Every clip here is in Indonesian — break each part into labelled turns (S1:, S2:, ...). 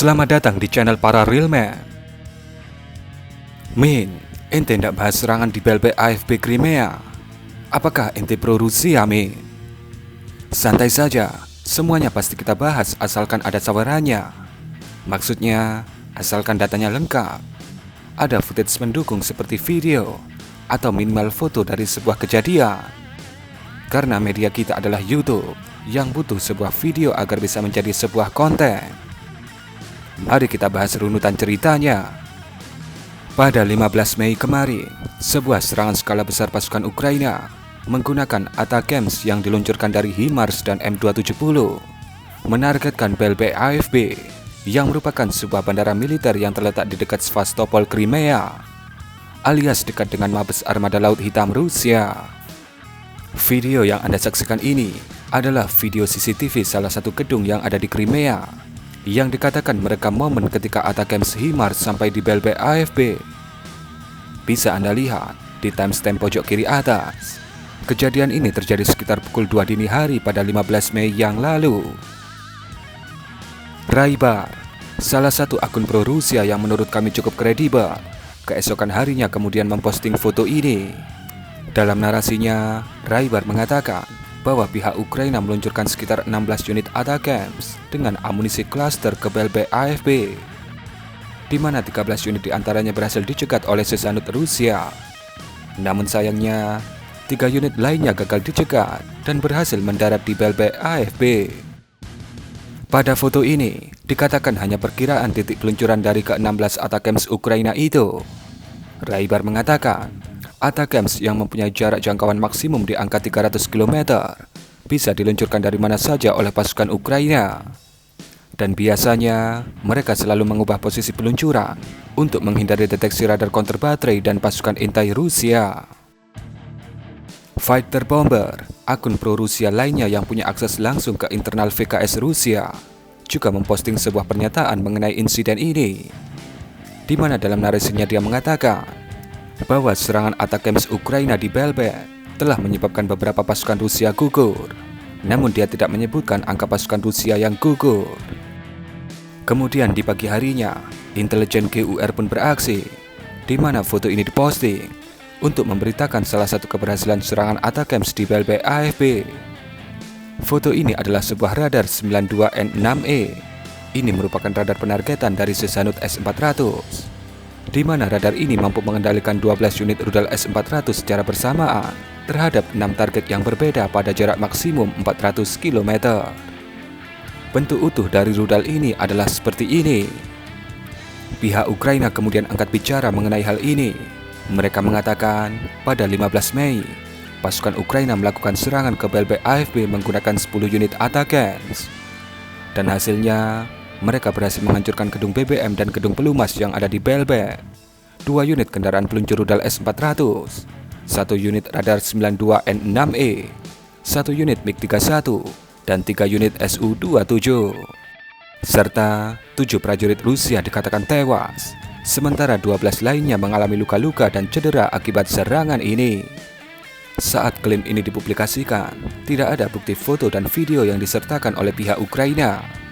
S1: Selamat datang di channel para real man. Min, ente ndak bahas serangan di Belbek AFB Crimea? Apakah ente pro Rusia, Min? Santai saja, semuanya pasti kita bahas asalkan ada sawerannya. Maksudnya, asalkan datanya lengkap. Ada footage mendukung seperti video atau minimal foto dari sebuah kejadian. Karena media kita adalah YouTube yang butuh sebuah video agar bisa menjadi sebuah konten. Mari kita bahas runutan ceritanya. Pada 15 Mei kemarin, sebuah serangan skala besar pasukan Ukraina menggunakan ATACMS yang diluncurkan dari HIMARS dan M270 menargetkan Belbek AFB yang merupakan sebuah bandara militer yang terletak di dekat Sevastopol, Crimea, alias dekat dengan Mabes Armada Laut Hitam Rusia. Video yang Anda saksikan ini adalah video CCTV salah satu gedung yang ada di Crimea yang dikatakan merekam momen ketika ATACMS HIMARS sampai di Belbek AFB. Bisa Anda lihat di timestamp pojok kiri atas. Kejadian ini terjadi sekitar pukul 2 dini hari pada 15 Mei yang lalu. Raibar, salah satu akun pro Rusia yang menurut kami cukup kredibel, keesokan harinya kemudian memposting foto ini. Dalam narasinya, Raibar mengatakan bahwa pihak Ukraina meluncurkan sekitar 16 unit ATACMS dengan amunisi cluster ke Belbek AFB, di mana 13 unit diantaranya berhasil dicegat oleh sesanut Rusia. Namun sayangnya, 3 unit lainnya gagal dicegat dan berhasil mendarat di Belbek AFB. Pada foto ini, dikatakan hanya perkiraan titik peluncuran dari ke-16 ATACMS Ukraina itu. Raibar mengatakan, ATACMS yang mempunyai jarak jangkauan maksimum di angka 300 km bisa diluncurkan dari mana saja oleh pasukan Ukraina. Dan biasanya, mereka selalu mengubah posisi peluncuran untuk menghindari deteksi radar counter baterai dan pasukan intai Rusia. Fighter Bomber, akun pro Rusia lainnya yang punya akses langsung ke internal VKS Rusia, juga memposting sebuah pernyataan mengenai insiden ini, di mana dalam narasinya dia mengatakan bahwa serangan ATACMS Ukraina di Belbek telah menyebabkan beberapa pasukan Rusia gugur. Namun dia tidak menyebutkan angka pasukan Rusia yang gugur. Kemudian di pagi harinya, intelijen GUR pun beraksi, di mana foto ini diposting untuk memberitakan salah satu keberhasilan serangan ATACMS di Belbek AFB. Foto ini adalah sebuah radar 92N6E. Ini merupakan radar penargetan dari sesanut S-400. Di mana radar ini mampu mengendalikan 12 unit rudal S-400 secara bersamaan terhadap 6 target yang berbeda pada jarak maksimum 400 km. Bentuk utuh dari rudal ini adalah seperti ini. Pihak Ukraina kemudian angkat bicara mengenai hal ini. Mereka mengatakan pada 15 Mei, pasukan Ukraina melakukan serangan ke Belbek AFB menggunakan 10 unit ATACMS. Dan hasilnya, mereka berhasil menghancurkan gedung BBM dan gedung pelumas yang ada di Belbek, 2 unit kendaraan peluncur rudal S-400, 1 unit radar 92N6E, 1 unit MiG-31, dan 3 unit Su-27. Serta 7 prajurit Rusia dikatakan tewas, sementara 12 lainnya mengalami luka-luka dan cedera akibat serangan ini. Saat klaim ini dipublikasikan, tidak ada bukti foto dan video yang disertakan oleh pihak Ukraina.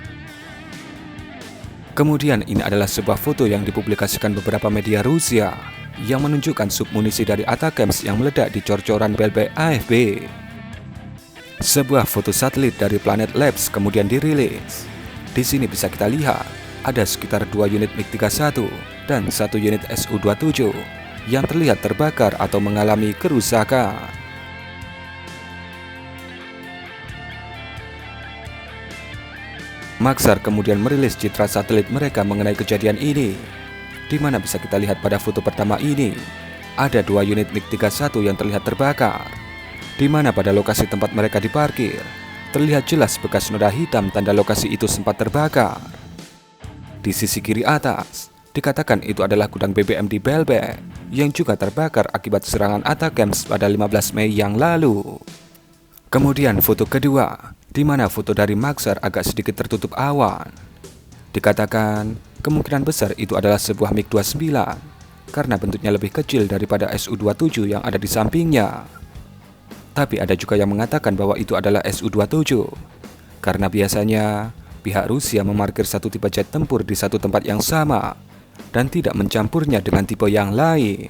S1: Kemudian ini adalah sebuah foto yang dipublikasikan beberapa media Rusia yang menunjukkan submunisi dari ATACMS yang meledak di cor-coran Belbek AFB. Sebuah foto satelit dari Planet Labs kemudian dirilis. Di sini bisa kita lihat ada sekitar 2 unit MiG-31 dan 1 unit Su-27 yang terlihat terbakar atau mengalami kerusakan. Maxar kemudian merilis citra satelit mereka mengenai kejadian ini, di mana bisa kita lihat pada foto pertama ini ada 2 unit MiG-31 yang terlihat terbakar, di mana pada lokasi tempat mereka diparkir terlihat jelas bekas noda hitam tanda lokasi itu sempat terbakar. Di sisi kiri atas dikatakan itu adalah gudang BBM di Belbek yang juga terbakar akibat serangan ATACMS pada 15 Mei yang lalu. Kemudian foto kedua, di mana foto dari Maxar agak sedikit tertutup awan. Dikatakan kemungkinan besar itu adalah sebuah MiG-29 karena bentuknya lebih kecil daripada Su-27 yang ada di sampingnya. Tapi ada juga yang mengatakan bahwa itu adalah Su-27 karena biasanya pihak Rusia memarkir satu tipe jet tempur di satu tempat yang sama dan tidak mencampurnya dengan tipe yang lain.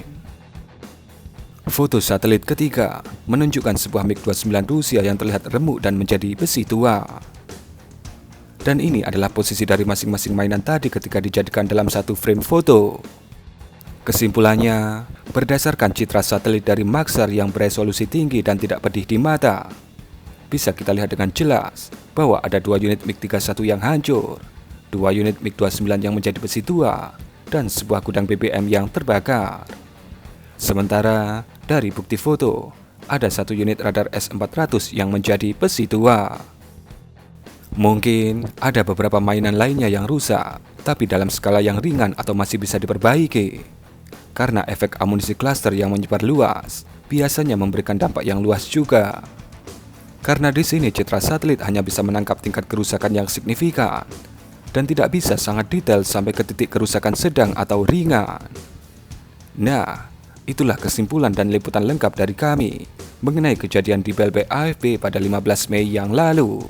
S1: Foto satelit ketiga menunjukkan sebuah MiG-29 Rusia yang terlihat remuk dan menjadi besi tua. Dan ini adalah posisi dari masing-masing mainan tadi ketika dijadikan dalam satu frame foto. Kesimpulannya, berdasarkan citra satelit dari Maxar yang beresolusi tinggi dan tidak pedih di mata, bisa kita lihat dengan jelas bahwa ada 2 unit MiG-31 yang hancur, 2 unit MiG-29 yang menjadi besi tua, dan sebuah gudang BBM yang terbakar. Sementara dari bukti foto, ada 1 unit radar S-400 yang menjadi besi tua. Mungkin ada beberapa mainan lainnya yang rusak, tapi dalam skala yang ringan atau masih bisa diperbaiki. Karena efek amunisi cluster yang menyebar luas biasanya memberikan dampak yang luas juga. Karena di sini citra satelit hanya bisa menangkap tingkat kerusakan yang signifikan dan tidak bisa sangat detail sampai ke titik kerusakan sedang atau ringan. Nah, itulah kesimpulan dan liputan lengkap dari kami mengenai kejadian di Belbek AFP pada 15 Mei yang lalu.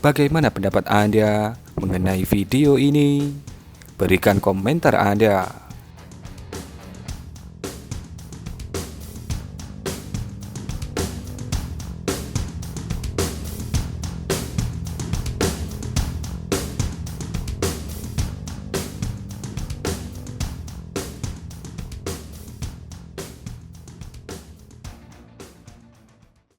S1: Bagaimana pendapat Anda mengenai video ini? Berikan komentar Anda.